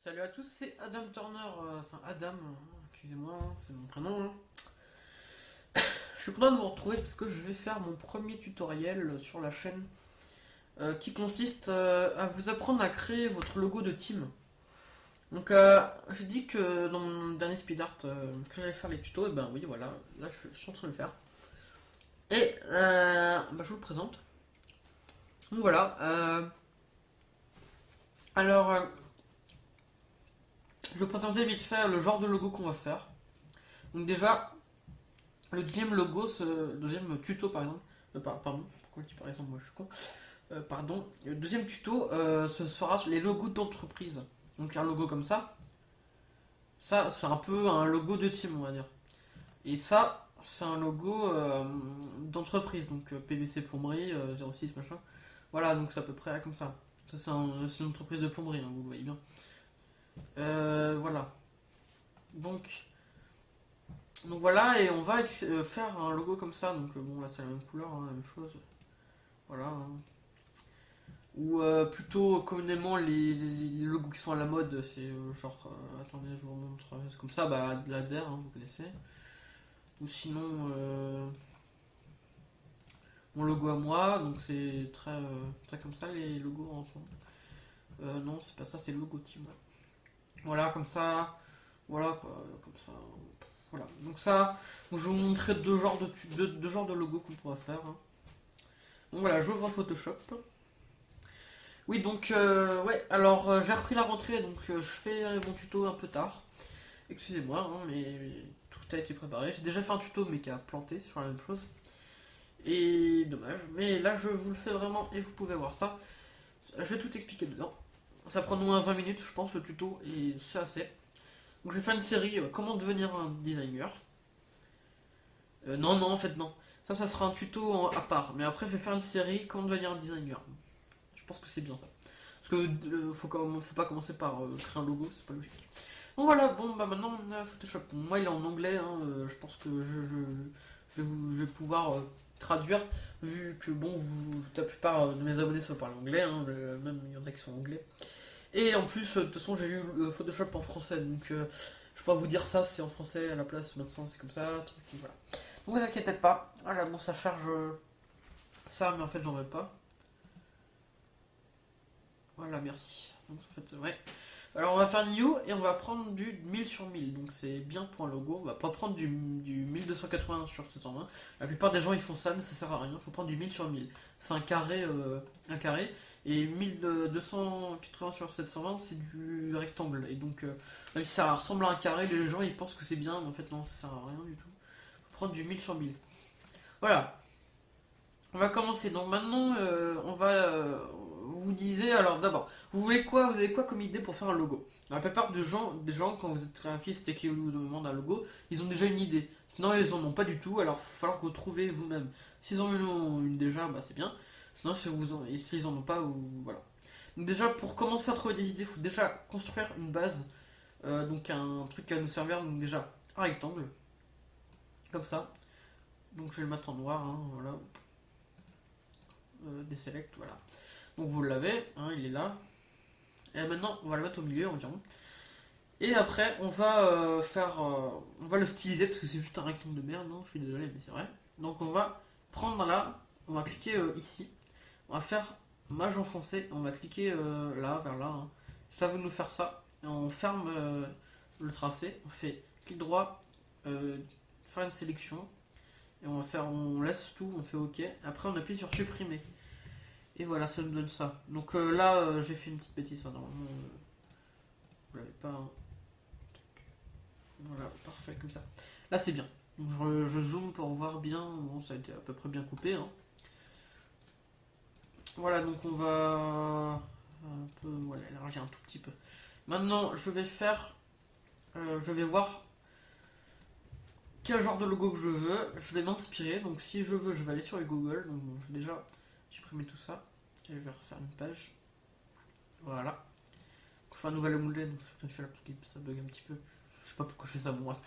Salut à tous, c'est Adam Turner, enfin Adam, excusez-moi, c'est mon prénom. Je suis content de vous retrouver parce que je vais faire mon premier tutoriel sur la chaîne qui consiste à vous apprendre à créer votre logo de team. Donc j'ai dit que dans mon dernier speed art que j'allais faire les tutos, et ben oui voilà, là je suis en train de le faire. Et je vous le présente. Donc voilà, alors je vais présenter vite fait le genre de logo qu'on va faire. Donc déjà, le deuxième logo, le deuxième tuto par exemple, pardon, pourquoi je dis par exemple, moi je suis con, pardon, le deuxième tuto, ce sera sur les logos d'entreprise. Donc un logo comme ça c'est un peu un logo de team on va dire. Et ça, c'est un logo d'entreprise, donc PVC plomberie, 06 machin. Voilà, donc c'est à peu près comme ça. Ça c'est une entreprise de plomberie, hein, vous voyez bien. Voilà. Donc, donc voilà, et on va faire un logo comme ça. Donc bon, là c'est la même couleur, hein, la même chose. Voilà, hein. Ou plutôt communément les logos qui sont à la mode, c'est genre, attendez, je vous montre, c'est comme ça, bah de la DER, hein, vous connaissez. Ou sinon, mon logo à moi, donc c'est très comme ça les logos en ce moment. Non, c'est pas ça, c'est le logo team. Ouais. Voilà, comme ça, voilà quoi, comme ça. Voilà, donc ça, donc je vais vous montrer deux genres de logos qu'on pourra faire. Hein. Donc voilà, je vois Photoshop. Oui, donc, ouais, alors j'ai repris la rentrée, donc je fais mon tuto un peu tard. Excusez-moi, hein, mais tout a été préparé. J'ai déjà fait un tuto, mais qui a planté sur la même chose. Et dommage, mais là je vous le fais vraiment et vous pouvez voir ça. Je vais tout expliquer dedans. Ça prend au moins 20 minutes, je pense, le tuto, et c'est assez. Donc je vais faire une série comment devenir un designer. Non, non, en fait, non. Ça sera un tuto à part. Mais après, je vais faire une série comment devenir un designer. Je pense que c'est bien ça. Parce que faut pas commencer par créer un logo, c'est pas logique. Bon voilà, bon bah maintenant on a Photoshop. Moi il est en anglais, hein, je pense que je vais pouvoir traduire, vu que bon, la plupart de mes abonnés savent parler anglais, hein, même il y en a qui sont anglais. Et en plus, de toute façon j'ai eu Photoshop en français, donc je peux pas vous dire ça, c'est en français à la place, maintenant c'est comme ça, truc, voilà. Donc vous inquiétez pas, voilà, bon ça charge ça, mais en fait j'en veux pas. Voilà, merci. Donc, en fait, ouais. Alors on va faire new et on va prendre du 1000 sur 1000. Donc c'est bien pour un logo. On va pas prendre du 1280 sur 720. La plupart des gens ils font ça, mais ça sert à rien. Il faut prendre du 1000 sur 1000. C'est un carré, un carré. Et 1280 sur 720 c'est du rectangle. Et donc même si ça ressemble à un carré, les gens ils pensent que c'est bien, mais en fait non, ça sert à rien du tout. Faut prendre du 1000 sur 1000. Voilà. On va commencer. Donc maintenant, on va. Vous disiez alors d'abord, vous voulez quoi? Vous avez quoi comme idée pour faire un logo? La plupart des gens, quand vous êtes graphiste et qu'ils vous demandent un logo, ils ont déjà une idée. Sinon, ils en ont pas du tout. Alors, il va falloir que vous trouviez vous-même. S'ils en ont une déjà, bah c'est bien. Sinon, et s'ils en ont pas, voilà. Donc déjà, pour commencer à trouver des idées, il faut déjà construire une base. Donc un truc qui va nous servir. Donc déjà, un rectangle, comme ça. Donc je vais le mettre en noir. Hein, voilà. Deselect, voilà. Donc vous l'avez, hein, il est là. Et maintenant, on va le mettre au milieu environ. Et après, on va le styliser parce que c'est juste un rectangle de merde. Non, je suis désolé, mais c'est vrai. Donc on va prendre là, on va cliquer ici. On va faire mage enfoncé. On va cliquer là, vers là. Hein. Ça va nous faire ça. Et on ferme le tracé. On fait clic droit, faire une sélection. Et on laisse tout, on fait OK. Après, on appuie sur supprimer. Et voilà, ça nous donne ça. Donc là, j'ai fait une petite bêtise. Hein, normalement, vous l'avez pas. Hein. Voilà, parfait, comme ça. Là, c'est bien. Donc je zoome pour voir bien. Bon, ça a été à peu près bien coupé. Hein. Voilà, donc on va un peu voilà, élargir un tout petit peu. Maintenant, je vais voir quel genre de logo que je veux. Je vais m'inspirer. Donc si je veux, je vais aller sur Google. Donc bon, je vais déjà supprimer tout ça. Et je vais refaire une page. Voilà. Je fais un nouvel onglet, donc je fais là parce que ça bug un petit peu. Je sais pas pourquoi je fais ça, bon bref.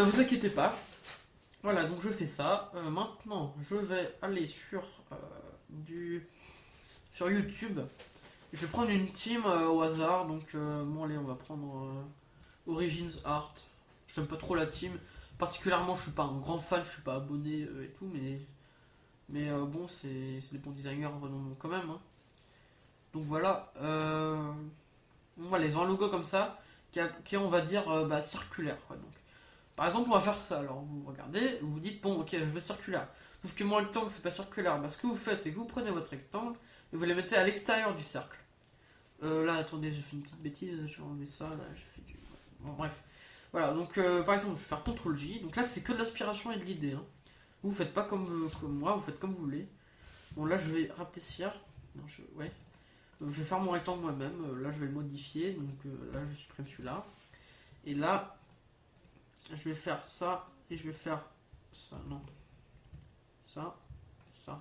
Vous inquiétez pas. Voilà, donc je fais ça. Maintenant, je vais aller sur YouTube. Je vais prendre une team au hasard, donc bon allez, on va prendre Origins Art. J'aime pas trop la team, particulièrement je suis pas un grand fan, je suis pas abonné et tout, mais bon c'est des bons designers quand même. Hein. Donc voilà, les ont un logo comme ça, qui est on va dire circulaire. Quoi. Donc, par exemple on va faire ça, alors vous regardez, vous vous dites bon ok je veux circulaire. Sauf que moi le rectangle c'est pas circulaire, ce que vous faites c'est que vous prenez votre rectangle et vous les mettez à l'extérieur du cercle. Là, attendez, j'ai fait une petite bêtise, je vais enlever ça, là, j'ai fait du... Bon, bref. Voilà, donc par exemple, je vais faire CTRL-J, donc là, c'est que de l'aspiration et de l'idée. Hein. Vous faites pas comme moi, vous faites comme vous voulez. Bon, là, je vais rapetissir. Non, ouais. Donc, je vais faire mon rectangle moi-même, là, je vais le modifier, donc là, je supprime celui-là. Et là, je vais faire ça, et je vais faire ça, non. Ça, ça.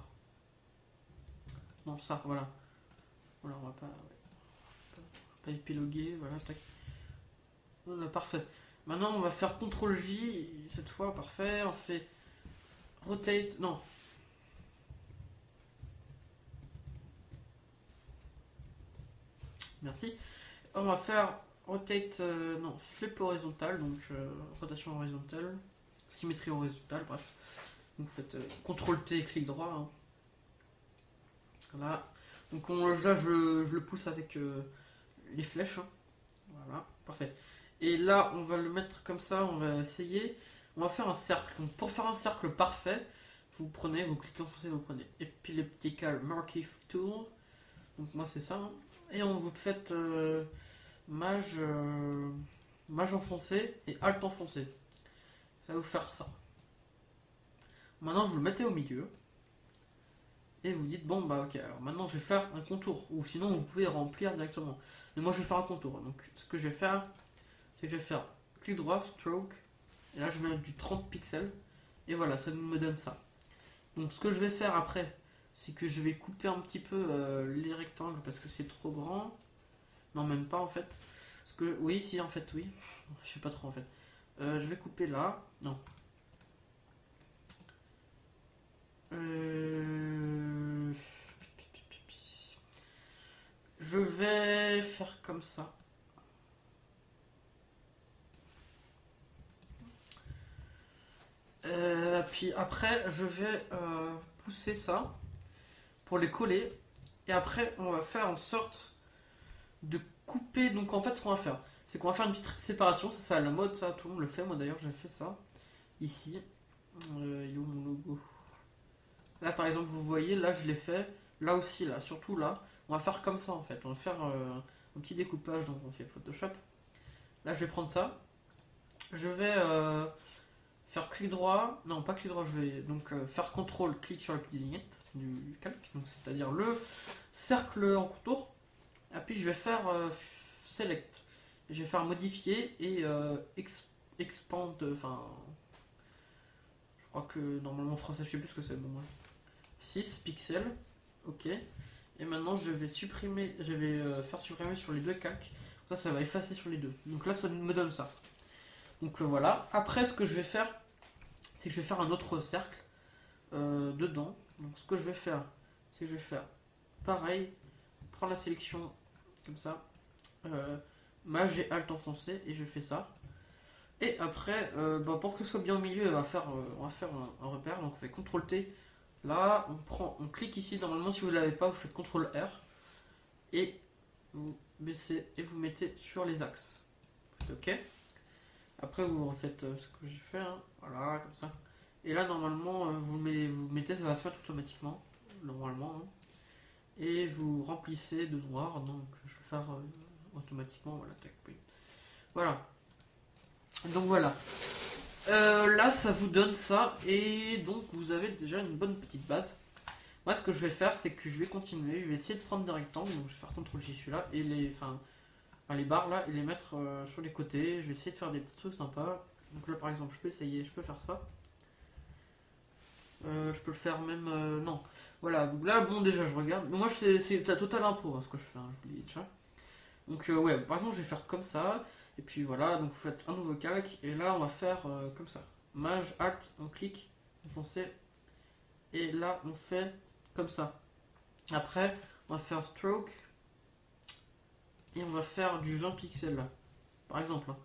Non, ça, voilà. Voilà, on va pas... Pas épiloguer, voilà, tac. Voilà, parfait. Maintenant, on va faire CTRL-J, cette fois, parfait. On fait rotate, non. Merci. On va faire rotate, non, flip horizontal, donc rotation horizontale, symétrie horizontale, bref. Donc vous faites CTRL-T, clic droit. Hein. Voilà. Donc là, je le pousse avec les flèches. Hein. Voilà, parfait. Et là, on va le mettre comme ça, on va essayer. On va faire un cercle. Donc pour faire un cercle parfait, vous cliquez en français, vous prenez Elliptical Marquee Tool. Donc moi c'est ça. Hein. Et on vous faites mage enfoncé et alt enfoncé. Ça va vous faire ça. Maintenant vous le mettez au milieu. Et vous dites bon bah ok, alors maintenant je vais faire un contour. Ou sinon vous pouvez remplir directement. Mais moi je vais faire un contour. Donc ce que je vais faire, c'est que je vais faire clic droit, stroke. Et là je mets du 30 pixels. Et voilà, ça me donne ça. Donc ce que je vais faire après, c'est que je vais couper un petit peu les rectangles parce que c'est trop grand. Non, même pas en fait. Parce que, oui, si en fait, oui. Je sais pas trop en fait. Je vais couper là. Non. Je vais faire comme ça. Puis après, je vais pousser ça pour les coller. Et après, on va faire en sorte de couper. Donc en fait, ce qu'on va faire, c'est qu'on va faire une petite séparation. Ça, à la mode, ça, tout le monde le fait. Moi d'ailleurs, j'ai fait ça. Ici. Il est où mon logo? Là, par exemple, vous voyez, là, je l'ai fait. Là aussi, là, surtout là. On va faire comme ça en fait. On va faire un petit découpage. Donc on fait Photoshop. Là, je vais prendre ça. Je vais faire clic droit. Non, pas clic droit. Je vais donc faire CTRL, clic sur la petite vignette du calque. Donc c'est-à-dire le cercle en contour. Et puis je vais faire select. Et je vais faire modifier et expand. Enfin, je crois que normalement en français, je sais plus ce que c'est. Bon, bref. 6 pixels. Ok. Et maintenant je vais supprimer. Je vais faire supprimer sur les deux calques. Ça va effacer sur les deux. Donc là, ça me donne ça. Donc voilà. Après, ce que je vais faire, c'est que je vais faire un autre cercle dedans. Donc ce que je vais faire, c'est que je vais faire pareil. Prendre la sélection comme ça. Maj et alt enfoncé et je fais ça. Et après, pour que ce soit bien au milieu, on va faire un repère. Donc on fait CTRL T. Là, on clique ici. Normalement, si vous ne l'avez pas, vous faites CTRL R. Et vous baissez et vous mettez sur les axes. Ok. Après, vous refaites ce que j'ai fait. Hein. Voilà, comme ça. Et là, normalement, vous mettez, ça va se mettre automatiquement. Normalement. Hein. Et vous remplissez de noir. Donc, je vais faire automatiquement. Voilà, tac, oui. Voilà. Donc voilà. Là, ça vous donne ça. Et donc, vous avez déjà une bonne petite base. Moi, ce que je vais faire, c'est que je vais continuer. Je vais essayer de prendre des rectangles. Donc, je vais faire CTRL-J celui-là. Et les barres là, et les mettre sur les côtés. Je vais essayer de faire des petits trucs sympas. Donc là, par exemple, je peux essayer. Je peux faire ça. Je peux le faire même... non. Voilà. Donc là, bon, déjà, je regarde. Mais moi, c'est la totale impro, hein, ce que je fais. Hein, je vous le dis déjà. Donc, ouais. Par exemple, je vais faire comme ça. Et puis voilà, donc vous faites un nouveau calque, et là on va faire comme ça. Maj, Alt, on clique, on fonce, et là on fait comme ça. Après, on va faire stroke, et on va faire du 20 pixels là, par exemple. Hein.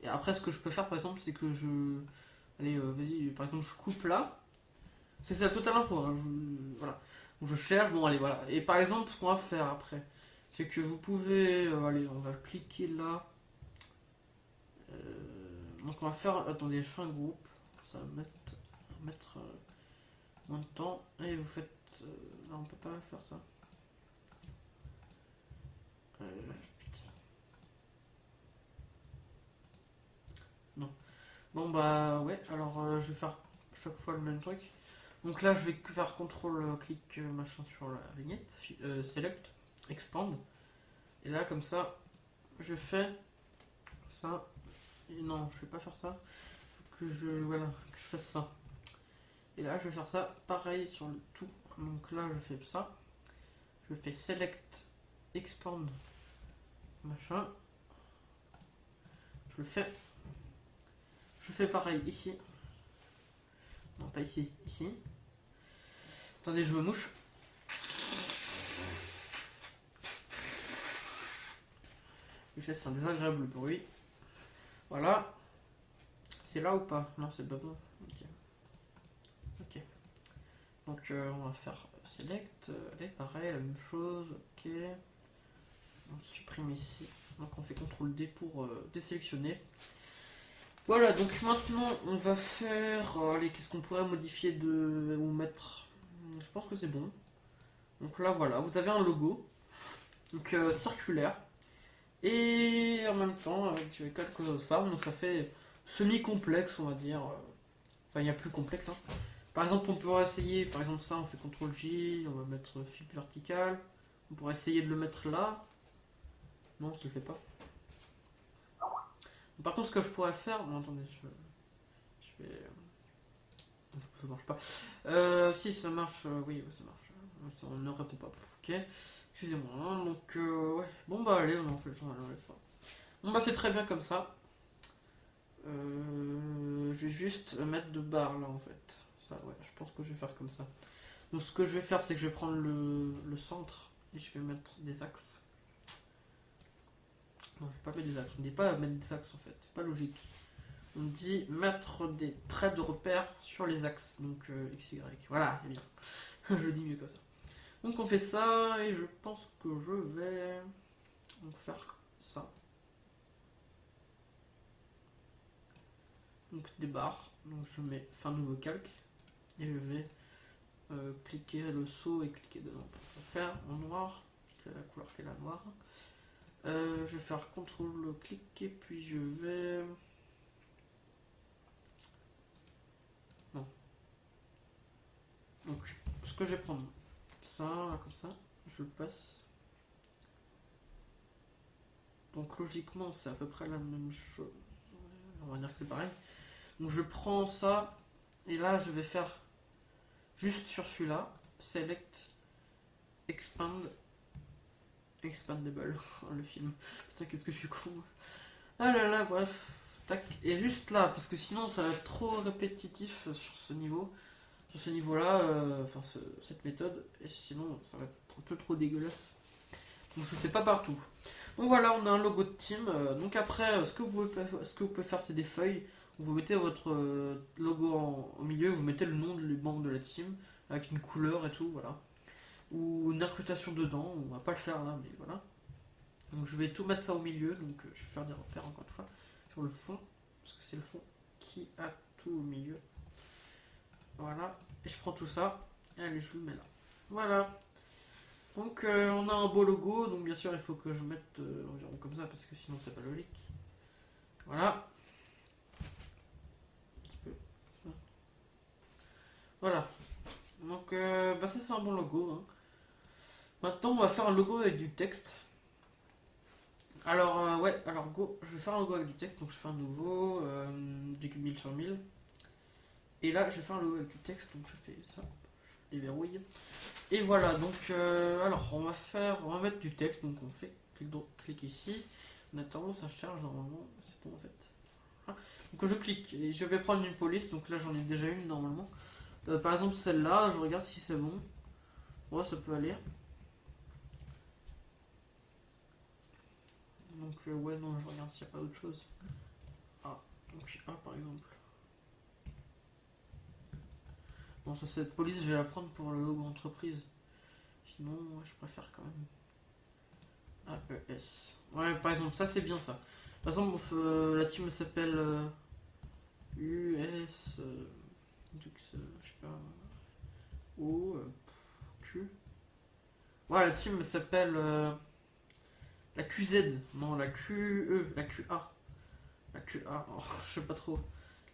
Et après, ce que je peux faire, par exemple, c'est que je... Allez, vas-y, par exemple, je coupe là. C'est ça, total impôt. Hein. Voilà. Donc je cherche, bon, allez, voilà. Et par exemple, ce qu'on va faire après, c'est que vous pouvez... allez, on va cliquer là. Donc on va faire... Attendez, je fais un groupe. Ça va mettre moins de temps. Et vous faites... non, on peut pas faire ça. Putain. Non. Bon bah ouais, alors je vais faire chaque fois le même truc. Donc là je vais faire CTRL clic machin sur la vignette, select, expand. Et là comme ça, je fais ça. Et non, je vais pas faire ça. Faut que voilà, que je fasse ça. Et là je vais faire ça pareil sur le tout. Donc là je fais ça. Je fais select, expand, machin. Je le fais. Je fais pareil ici. Non, pas ici, ici. Attendez, je me mouche. C'est un désagréable bruit. Voilà. C'est là ou pas? Non, c'est pas bon. Ok. Ok. Donc, on va faire select. Allez, pareil, la même chose. Ok. On supprime ici. Donc, on fait CTRL D pour désélectionner. Voilà, donc maintenant, on va faire... allez, qu'est-ce qu'on pourrait modifier ou mettre? Je pense que c'est bon. Donc là, voilà, vous avez un logo. Donc, circulaire. Et en même temps, avec quelques autres formes, donc ça fait semi-complexe, on va dire. Enfin, il y a plus complexe. Hein. Par exemple, on pourrait essayer, par exemple, ça, on fait CTRL-J, on va mettre flip vertical. On pourrait essayer de le mettre là. Non, ça le fait pas. Par contre, ce que je pourrais faire. Non, attendez, je vais. Ça marche pas. Si, ça marche. Oui, ça marche. On ne répond pas. Ok. Excusez-moi. Hein, donc, ouais. Bon, bah, allez, on en fait le genre, on fait. Bon, bah, c'est très bien comme ça. Je vais juste mettre de barres là en fait. Ça, ouais, je pense que je vais faire comme ça. Donc, ce que je vais faire, c'est que je vais prendre le centre et je vais mettre des axes. Non, je vais pas mettre des axes. On ne dit pas mettre des axes en fait. C'est pas logique. On dit mettre des traits de repère sur les axes. Donc, X, Y. Voilà, c'est bien. Je le dis mieux comme ça. Donc, on fait ça et je pense que je vais faire ça. Donc des barres, donc je mets fin nouveau calque et je vais cliquer le saut et cliquer dedans pour faire en noir, que la couleur qui est la noire. Je vais faire CTRL clic et puis je vais... Non. Donc ce que je vais prendre, ça, là, comme ça, je le passe. Donc logiquement c'est à peu près la même chose. On va dire que c'est pareil. Donc je prends ça et là je vais faire juste sur celui-là, select, expand, expandable, le film. Putain, qu'est-ce que je suis con. Ah là là, bref, tac. Et juste là, parce que sinon ça va être trop répétitif sur ce niveau. Sur ce niveau-là, enfin cette méthode, et sinon ça va être un peu trop dégueulasse. Donc je ne fais pas partout. Donc voilà, on a un logo de team. Donc après, ce que vous pouvez faire, c'est des feuilles. Vous mettez votre logo au milieu, vous mettez le nom des membres de la team, avec une couleur et tout, voilà. Ou une incrustation dedans, on va pas le faire là, mais voilà. Donc je vais tout mettre ça au milieu, donc je vais faire des repères encore une fois sur le fond, parce que c'est le fond qui a tout au milieu. Voilà, et je prends tout ça, et allez, je le mets là. Voilà. Donc on a un beau logo, donc bien sûr il faut que je mette environ comme ça, parce que sinon c'est pas logique. Voilà. Un petit peu. Voilà. Donc bah ça c'est un bon logo. Hein. Maintenant on va faire un logo avec du texte. Alors ouais, alors go, je vais faire un logo avec du texte, donc je fais un nouveau, du 1000 sur 1000. Et là je vais faire un logo avec du texte, donc je fais ça, je déverrouille. Et voilà, donc alors on va mettre du texte, donc on fait clic ici. On attend, ça charge normalement, c'est bon en fait. Ah. Donc je clique et je vais prendre une police, donc là j'en ai déjà une normalement. Par exemple celle-là, je regarde si c'est bon. Ouais, ça peut aller. ouais, non, je regarde s'il n'y a pas d'autre chose. Ah, donc A par exemple. Bon, ça, cette police, je vais la prendre pour le logo entreprise. Sinon, ouais, je préfère quand même. AES. Ouais, par exemple, ça c'est bien ça. Par exemple, la team s'appelle US. Je sais pas. O. Q. Ouais, la team s'appelle la QZ. Non, la QE. La QA. La QA. Oh, je sais pas trop.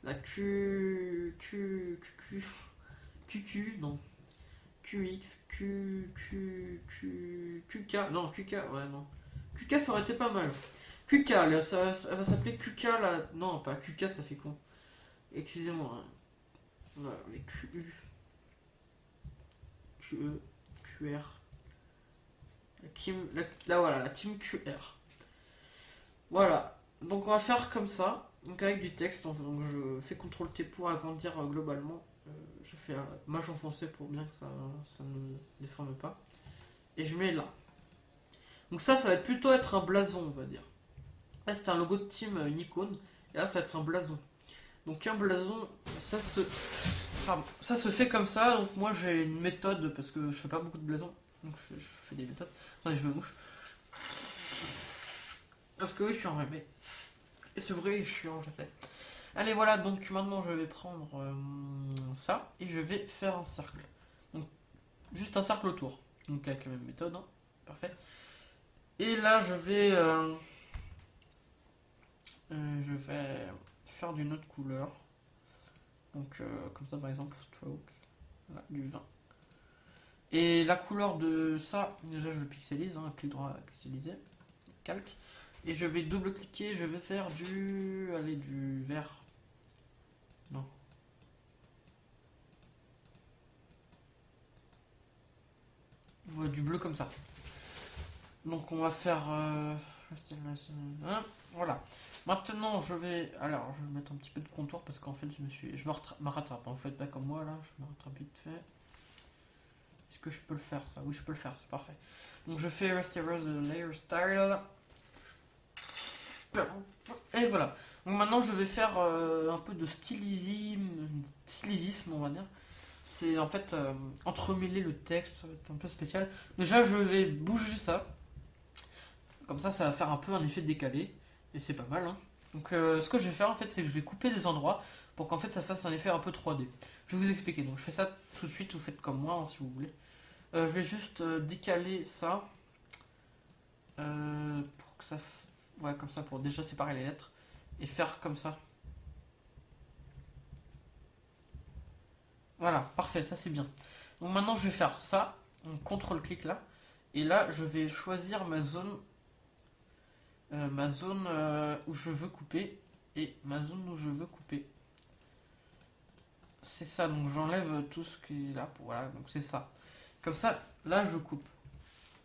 La QQ. Non. QX. QK. Non, QK. Ouais, non. QK, ça aurait été pas mal. QK, là, ça va s'appeler QK là. Non, pas QK, ça fait con. Excusez-moi. Hein. Voilà, les QU, QE, QR. Là, voilà, la team QR. Voilà. Donc, on va faire comme ça. Donc, avec du texte. Donc, je fais CTRL-T pour agrandir globalement. Je fais un maj enfoncé pour bien que ça ne déforme pas. Et je mets là. Donc, ça va plutôt être un blason, on va dire. Là, c'est un logo de team, une icône. Et là, ça va être un blason. Donc un blason, ça se fait comme ça. Donc moi j'ai une méthode parce que je fais pas beaucoup de blasons. Donc je fais des méthodes. Attendez, je me mouche. Parce que oui, je suis enrhumé. Et ce bruit est chiant, je sais. Allez, voilà, donc maintenant je vais prendre ça et je vais faire un cercle. Donc juste un cercle autour. Donc avec la même méthode, hein. Parfait. Et là je vais faire d'une autre couleur. Donc comme ça par exemple stroke, voilà, du vin. Et la couleur de ça, déjà je le pixelise, hein, clic droit pixeliser, calque. Et je vais double cliquer, je vais faire du vert. Non. Ouais, du bleu comme ça. Donc on va faire voilà. Maintenant je vais mettre un petit peu de contour parce qu'en fait je me rattrape en fait là comme moi là, je me rattrape vite fait. Est-ce que je peux le faire ça? Oui, je peux le faire, c'est parfait. Donc je fais Rasterose Layer Style. Et voilà. Donc maintenant je vais faire un peu de stylisme on va dire. C'est en fait entremêler le texte, ça va être un peu spécial. Déjà je vais bouger ça. Comme ça va faire un peu un effet décalé. Et c'est pas mal. Hein. Donc ce que je vais faire en fait c'est que je vais couper des endroits pour qu'en fait ça fasse un effet un peu 3D. Je vais vous expliquer. Donc je fais ça tout de suite, vous faites comme moi hein, si vous voulez. Je vais juste décaler ça pour que ça... Ouais, comme ça, pour déjà séparer les lettres. Et faire comme ça. Voilà, parfait, ça c'est bien. Donc maintenant je vais faire ça. On contrôle-clic là. Et là, je vais choisir ma zone où je veux couper. Et ma zone où je veux couper. C'est ça, donc j'enlève tout ce qui est là. Voilà, donc c'est ça. Comme ça, là je coupe.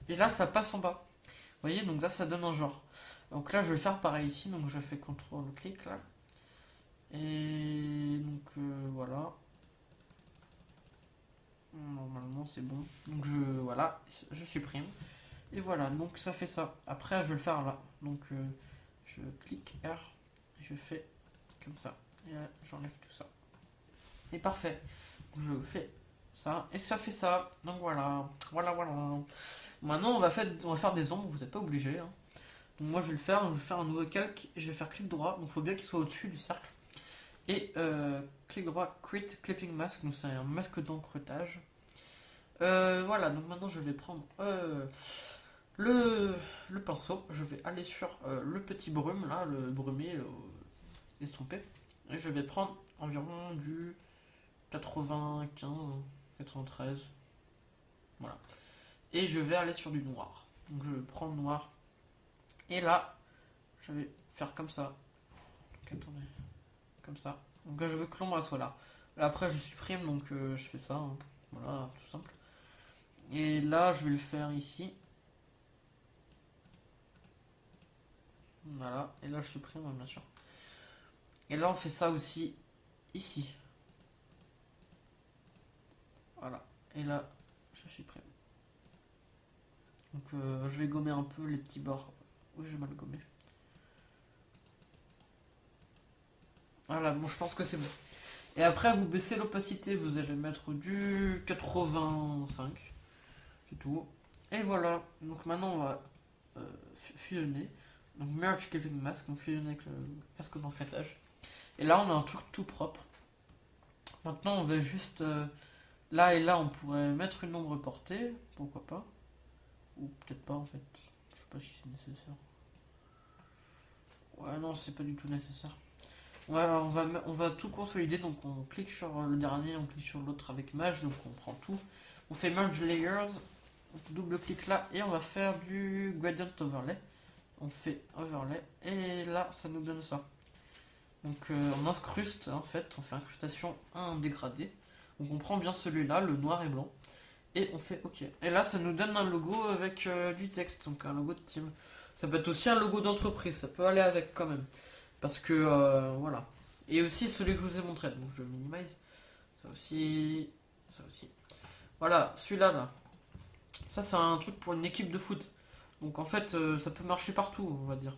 Et là, ça passe en bas. Vous voyez, donc là, ça donne un genre. Donc là, je vais faire pareil ici. Donc je fais CTRL-clic là. Et donc voilà. Normalement, c'est bon. Donc voilà, je supprime. Et voilà, donc ça fait ça. Après, je vais le faire là. Donc je clique R. Et je fais comme ça. Et là, j'enlève tout ça. Et parfait. Je fais ça. Et ça fait ça. Donc voilà. Voilà. Maintenant, on va faire des ombres. Vous n'êtes pas obligé. Hein. Donc moi, je vais le faire. Je vais faire un nouveau calque. Et je vais faire clic droit. Donc il faut bien qu'il soit au-dessus du cercle. Et clic droit, Create Clipping Mask. Donc c'est un masque d'encretage. Voilà. Donc maintenant, je vais prendre le pinceau. Je vais aller sur le petit brume là, le brumier estompé. Et je vais prendre environ du 95, 93. Voilà. Et je vais aller sur du noir. Donc je prends le noir. Et là, je vais faire comme ça. Donc, attendez. Comme ça. Donc là, je veux que l'ombre soit là. Là, après, je supprime, donc je fais ça. Hein. Voilà, tout simple. Et là, je vais le faire ici. Voilà. Et là, je supprime, bien sûr. Et là, on fait ça aussi ici. Voilà. Et là, je supprime. Donc je vais gommer un peu les petits bords. Oui, j'ai mal gommé. Voilà, bon, je pense que c'est bon. Et après, vous baissez l'opacité, vous allez mettre du 85, c'est tout. Et voilà, donc maintenant on va fusionner. Donc merge clipping mask, on fusionne avec le masque d'enfêtage. Et là on a un truc tout propre. Maintenant on va juste là et là on pourrait mettre une ombre portée, pourquoi pas. Ou peut-être pas en fait. Je sais pas si c'est nécessaire. Ouais non c'est pas du tout nécessaire. Ouais, on va tout consolider, donc on clique sur le dernier, on clique sur l'autre avec Mage, donc on prend tout. On fait Merge Layers, on double-clique là, et on va faire du Gradient Overlay. On fait Overlay, et là, ça nous donne ça. Donc on incruste, en fait, on fait incrustation 1 dégradé. Donc on prend bien celui-là, le noir et blanc, et on fait OK. Et là, ça nous donne un logo avec du texte, donc un logo de team. Ça peut être aussi un logo d'entreprise, ça peut aller avec quand même. Parce que voilà. Et aussi celui que je vous ai montré, donc je le minimise. Ça aussi. Ça aussi. Voilà, celui-là là. Ça c'est un truc pour une équipe de foot. Donc en fait ça peut marcher partout, on va dire.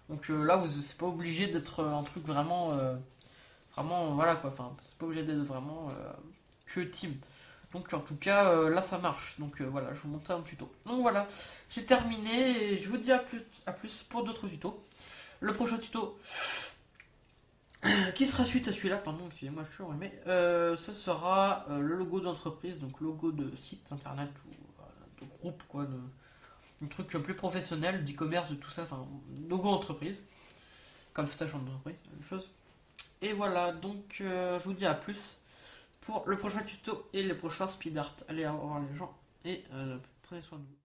Donc là vous c'est pas obligé d'être un truc vraiment. Vraiment voilà quoi. Enfin c'est pas obligé d'être vraiment que team. Donc en tout cas là ça marche. Donc voilà, je vous montre un tuto. Donc voilà, j'ai terminé et je vous dis à plus pour d'autres tutos. Le prochain tuto, qui sera suite à celui-là, pardon, excusez-moi, je suis enrhumé, ce sera le logo d'entreprise, donc logo de site internet ou de groupe, quoi, un truc plus professionnel, d'e-commerce, de tout ça, enfin, logo entreprise, comme stage d'entreprise, la même chose. Et voilà, donc je vous dis à plus pour le prochain tuto et les prochains speed art. Allez, au revoir les gens et prenez soin de vous.